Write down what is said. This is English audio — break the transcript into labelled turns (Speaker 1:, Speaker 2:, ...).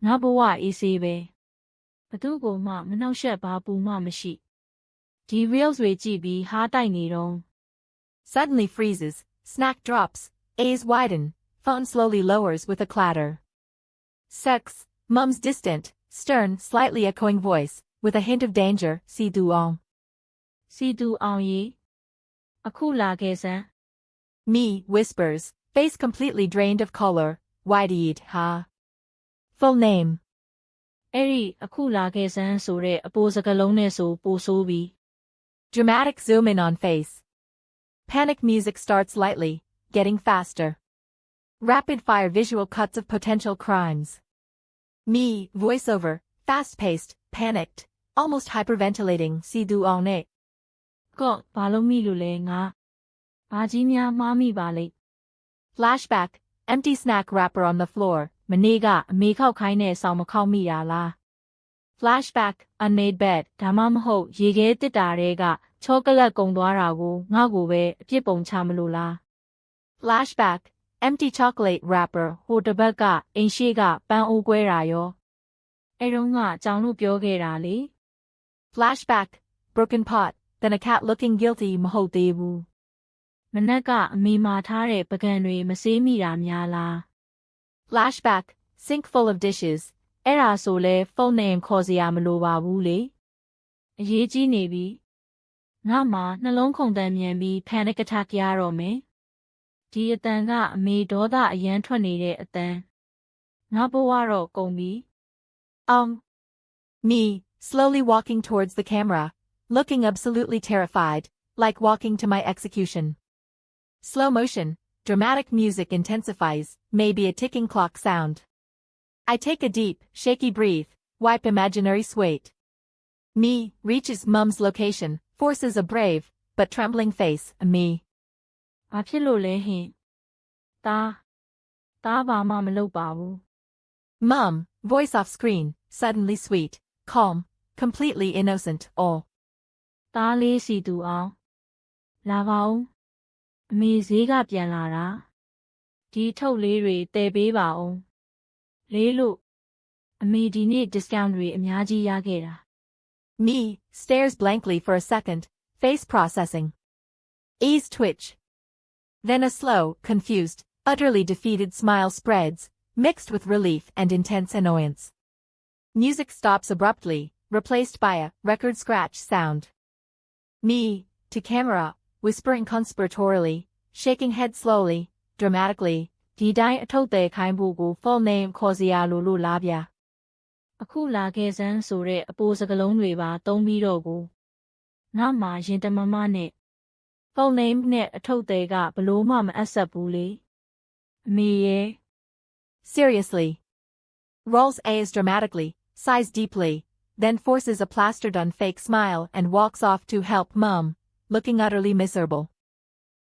Speaker 1: ငါဘဝအေးဆေးပဲဘသူ့ကိုမှမနှောက်ယှက်ဘာပူမှမရှိဒီ reels တွေကြည့်ပြီးဟားတိုက်နေတော့
Speaker 2: Suddenly freezes, snack drops, A's widen, phone slowly lowers with a clatter. Sex, Mum's distant, stern, slightly echoing voice, with a hint of danger, si duong.
Speaker 1: စီတူအောင်ရေအခုလာခဲ့စမ်း
Speaker 2: Me, whispers, face completely drained of color, wide-eyed, ha. Full name.
Speaker 1: အဲ့ဒီအခုလာခဲ့စမ်းဆိုတဲ့အပိုစကလုံးနဲ့ဆိုပိုဆိုးပြီး
Speaker 2: Dramatic zoom in on face. Panic music starts lightly, getting faster. Rapid-fire visual cuts of potential crimes. Me, voiceover, fast-paced, panicked, almost hyperventilating, si duong ne.
Speaker 1: ကော့ဘာလို့မိလို့လဲငါဘာကြီးများမှားမိပါလိမ့်
Speaker 2: Flashback, empty snack wrapper on the floor,
Speaker 1: မနေ့ကအမေခောက်ခိုင်းတဲ့ဆောင်းမခောက်မိရလား
Speaker 2: Flashback, unmade bed,
Speaker 1: ဒါမှမဟုတ်ရေခဲတစ်တာတွေကချောကလက်ကုံသွားတာကိုငါ့ကိုပဲအပြစ်ပုံချမလို့လား
Speaker 2: Flashback, empty chocolate wrapper,
Speaker 1: ဟိုတစ်ဘက်ကအိမ်ရှိကပန်းအိုးကွဲတာရောအဲ့တော့ငါအကြောင်းလို့ပြောခဲ့တာလေ
Speaker 2: Flashback, broken pot, then a cat looking guilty, မဟုတ်သေးဘူး
Speaker 1: မနက်ကအမေမာထားတဲ့ပကံတွေမဆေးမိတာများလား
Speaker 2: Flashback, sink full of dishes,
Speaker 1: အဲ့ဒါဆိုလဲဖုန်းနဲ့ခေါ်စရာမလိုပါဘူးလေအရေးကြီးနေပြီငါမှနှလုံးခုန်တမ်းမြန်ပြီး panic attack ရတော့မယ်ဒီအတန်ကအမေဒေါသအယမ်းထွက်နေတဲ့အတန်ငါဘဝတော့ကုန်ပြီ
Speaker 2: Me, slowly walking towards the camera, looking absolutely terrified, like walking to my execution. Slow motion, dramatic music intensifies, maybe a ticking clock sound. I take a deep, shaky breath, wipe imaginary sweat. Me, reaches Mum's location, forces a brave, but trembling face, me.
Speaker 1: ဘာဖြစ်လို့လဲဟင်တာဘာမှမလုပ်ပါဘူး
Speaker 2: Mum, voice off screen, suddenly sweet, calm, completely innocent, all.
Speaker 1: တားလေးစီတူအောင်လာပါဦးအမေဈေးကပြန်လာတာဒီထုတ်လေးတွေတည်ပေးပါဦးလေးလို့အမေဒီနေ့ discount တွေအများကြီးရခဲ့တာ
Speaker 2: Me, stares blankly for a second, face processing. Ease twitch. Then a slow, confused, utterly defeated smile spreads, mixed with relief and intense annoyance. Music stops abruptly, replaced by a record scratch sound. Me, to camera, whispering conspiratorially, shaking head slowly, dramatically,
Speaker 1: ဒီတိုင်းအထုတ်တယ်ခိုင်းဖို့ကို full name ခေါ်စရာလိုလားဗျာအခုလာခဲ့စမ်းဆိုတဲ့အပိုစကလုံးတွေပါသုံးပြီးတော့ကိုငါမှရင်တမမနဲ့ full name နဲ့အထုတ်တယ်ကဘလို့မှမအပ်ဆက်ဘူးလေအမေရဲ့
Speaker 2: Seriously. Rolls A's dramatically, sighs deeply, then forces a plastered-on fake smile and walks off to help Mum, looking utterly miserable.